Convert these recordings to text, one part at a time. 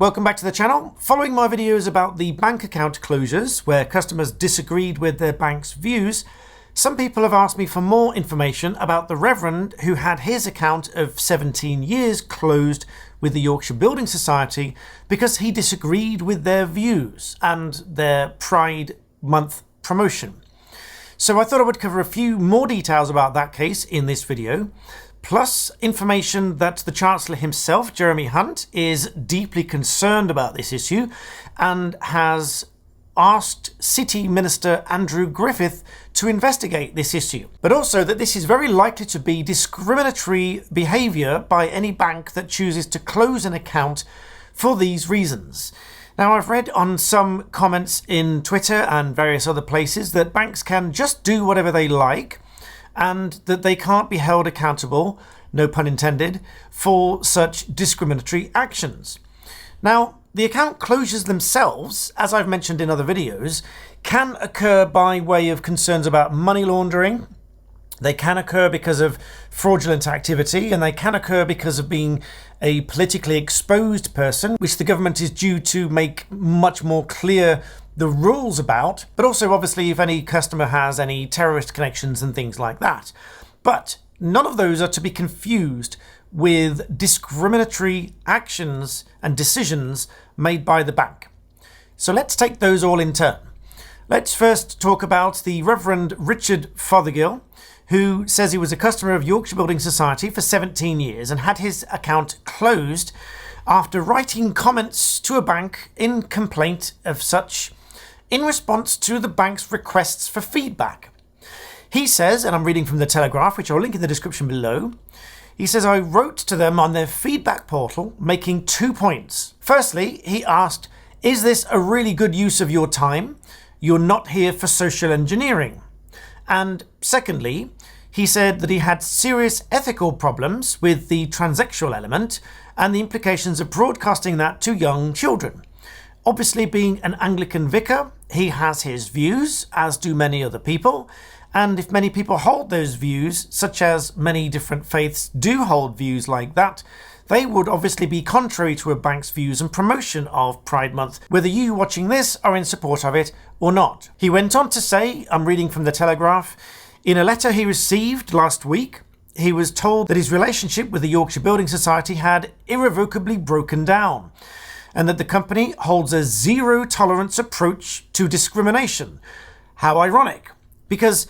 Welcome back to the channel. Following my videos about the bank account closures where customers disagreed with their bank's views, some people have asked me for more information about the Reverend who had his account of 17 years closed with the Yorkshire Building Society because he disagreed with their views and their Pride Month promotion. So I thought I would cover a few more details about that case in this video, plus information that the Chancellor himself, Jeremy Hunt, is deeply concerned about this issue and has asked City Minister Andrew Griffith to investigate this issue, but also that this is very likely to be discriminatory behaviour by any bank that chooses to close an account for these reasons. Now, I've read on some comments in Twitter and various other places that banks can just do whatever they like and that they can't be held accountable, no pun intended, for such discriminatory actions. Now, the account closures themselves, as I've mentioned in other videos, can occur by way of concerns about money laundering. They can occur because of fraudulent activity, and they can occur because of being a politically exposed person, which the government is due to make much more clear the rules about, but also obviously if any customer has any terrorist connections and things like that. But none of those are to be confused with discriminatory actions and decisions made by the bank. So let's take those all in turn. Let's first talk about the Reverend Richard Fothergill, who says he was a customer of Yorkshire Building Society for 17 years and had his account closed after writing comments to a bank in complaint of such in response to the bank's requests for feedback. He says, and I'm reading from the Telegraph, which I'll link in the description below, he says, I wrote to them on their feedback portal making 2 points. Firstly, he asked, is this a really good use of your time? You're not here for social engineering. And secondly, he said that he had serious ethical problems with the transsexual element and the implications of broadcasting that to young children. Obviously, being an Anglican vicar, he has his views, as do many other people. And if many people hold those views, such as many different faiths do hold views like that, they would obviously be contrary to a bank's views and promotion of Pride Month, whether you watching this are in support of it or not. He went on to say, I'm reading from the Telegraph, in a letter he received last week, he was told that his relationship with the Yorkshire Building Society had irrevocably broken down, and that the company holds a zero-tolerance approach to discrimination. How ironic, because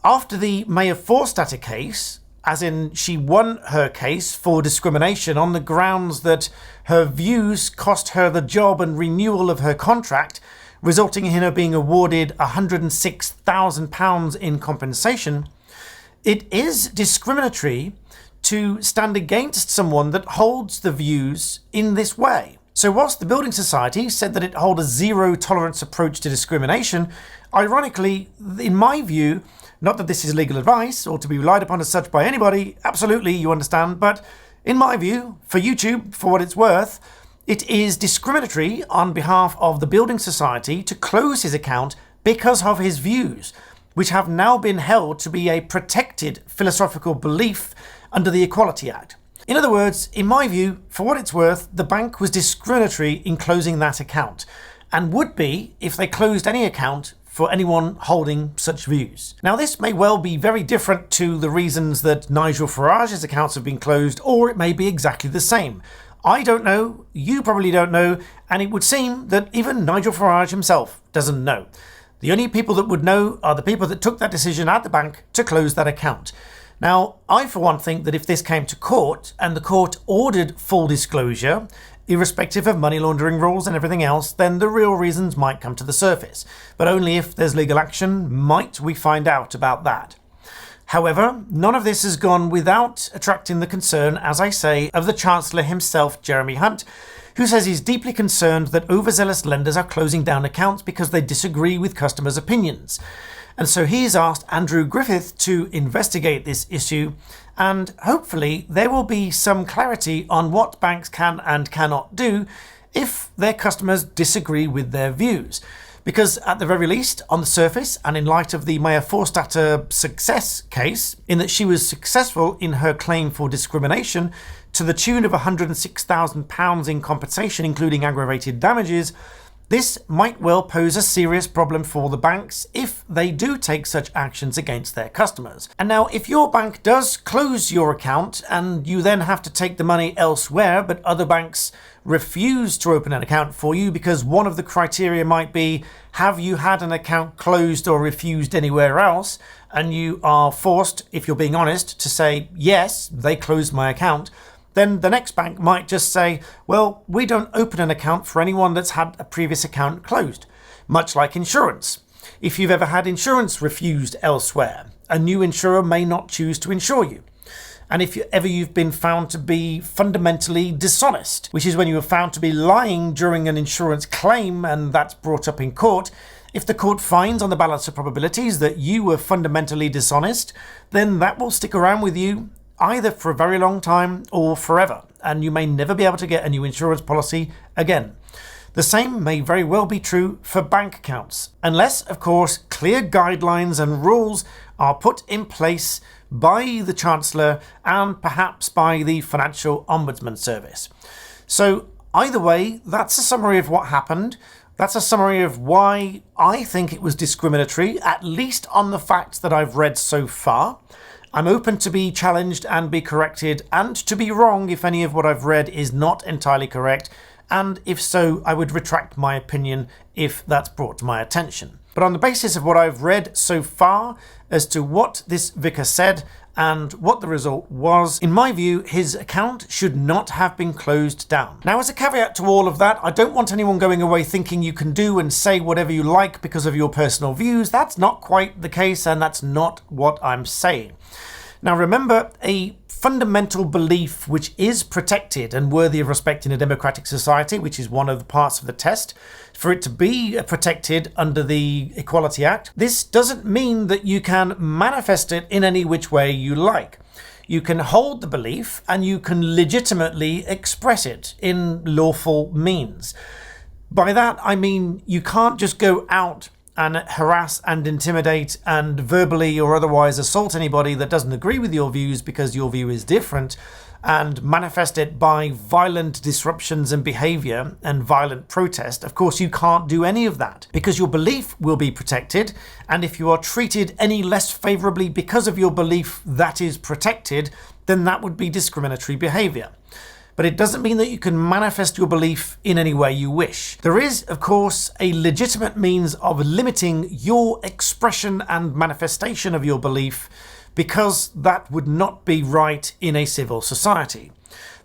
after the Mayor Forstater case, as in she won her case for discrimination on the grounds that her views cost her the job and renewal of her contract, resulting in her being awarded £106,000 in compensation, it is discriminatory to stand against someone that holds the views in this way. So whilst the Building Society said that it holds a zero-tolerance approach to discrimination, ironically, in my view, not that this is legal advice or to be relied upon as such by anybody, absolutely, you understand, but in my view, for YouTube, for what it's worth, it is discriminatory on behalf of the Building Society to close his account because of his views, which have now been held to be a protected philosophical belief under the Equality Act. In other words, in my view, for what it's worth, the bank was discriminatory in closing that account, and would be if they closed any account for anyone holding such views. Now, this may well be very different to the reasons that Nigel Farage's accounts have been closed, or it may be exactly the same. I don't know, you probably don't know, and it would seem that even Nigel Farage himself doesn't know. The only people that would know are the people that took that decision at the bank to close that account. Now, I for one think that if this came to court and the court ordered full disclosure, irrespective of money laundering rules and everything else, then the real reasons might come to the surface. But only if there's legal action might we find out about that. However, none of this has gone without attracting the concern, as I say, of the Chancellor himself, Jeremy Hunt, who says he's deeply concerned that overzealous lenders are closing down accounts because they disagree with customers' opinions. And so he's asked Andrew Griffith to investigate this issue, and hopefully there will be some clarity on what banks can and cannot do if their customers disagree with their views. Because at the very least, on the surface, and in light of the Maya Forstater success case, in that she was successful in her claim for discrimination to the tune of £106,000 in compensation, including aggravated damages, this might well pose a serious problem for the banks if they do take such actions against their customers. And now, if your bank does close your account and you then have to take the money elsewhere, but other banks refuse to open an account for you because one of the criteria might be, have you had an account closed or refused anywhere else? And you are forced, if you're being honest, to say, yes, they closed my account. Then the next bank might just say, well, we don't open an account for anyone that's had a previous account closed. Much like insurance. If you've ever had insurance refused elsewhere, a new insurer may not choose to insure you. And if you've been found to be fundamentally dishonest, which is when you are found to be lying during an insurance claim and that's brought up in court, if the court finds on the balance of probabilities that you were fundamentally dishonest, then that will stick around with you either for a very long time or forever, and you may never be able to get a new insurance policy again. The same may very well be true for bank accounts, unless, of course, clear guidelines and rules are put in place by the Chancellor and perhaps by the Financial Ombudsman Service. So either way, that's a summary of what happened. That's a summary of why I think it was discriminatory, at least on the facts that I've read so far. I'm open to be challenged and be corrected, and to be wrong if any of what I've read is not entirely correct, and if so, I would retract my opinion if that's brought to my attention. But on the basis of what I've read so far as to what this vicar said and what the result was, in my view, his account should not have been closed down. Now, as a caveat to all of that, I don't want anyone going away thinking you can do and say whatever you like because of your personal views. That's not quite the case, and that's not what I'm saying. Now remember, a fundamental belief which is protected and worthy of respect in a democratic society, which is one of the parts of the test, for it to be protected under the Equality Act, this doesn't mean that you can manifest it in any which way you like. You can hold the belief and you can legitimately express it in lawful means. By that I mean you can't just go out and harass and intimidate and verbally or otherwise assault anybody that doesn't agree with your views because your view is different, and manifest it by violent disruptions and behaviour and violent protest. Of course, you can't do any of that because your belief will be protected, and if you are treated any less favourably because of your belief that is protected, then that would be discriminatory behaviour. But it doesn't mean that you can manifest your belief in any way you wish. There is, of course, a legitimate means of limiting your expression and manifestation of your belief, because that would not be right in a civil society.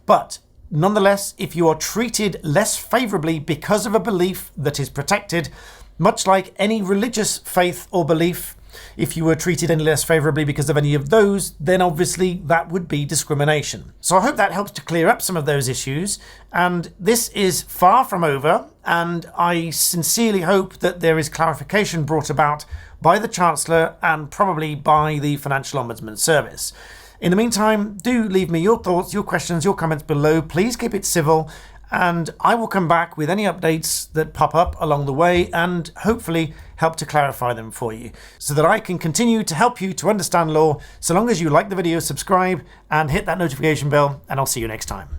But nonetheless, if you are treated less favourably because of a belief that is protected, much like any religious faith or belief, if you were treated any less favourably because of any of those, then obviously that would be discrimination. So I hope that helps to clear up some of those issues, and this is far from over, and I sincerely hope that there is clarification brought about by the Chancellor and probably by the Financial Ombudsman Service. In the meantime, do leave me your thoughts, your questions, your comments below. Please keep it civil, and I will come back with any updates that pop up along the way and hopefully help to clarify them for you so that I can continue to help you to understand law. So long as you like the video, subscribe and hit that notification bell, and I'll see you next time.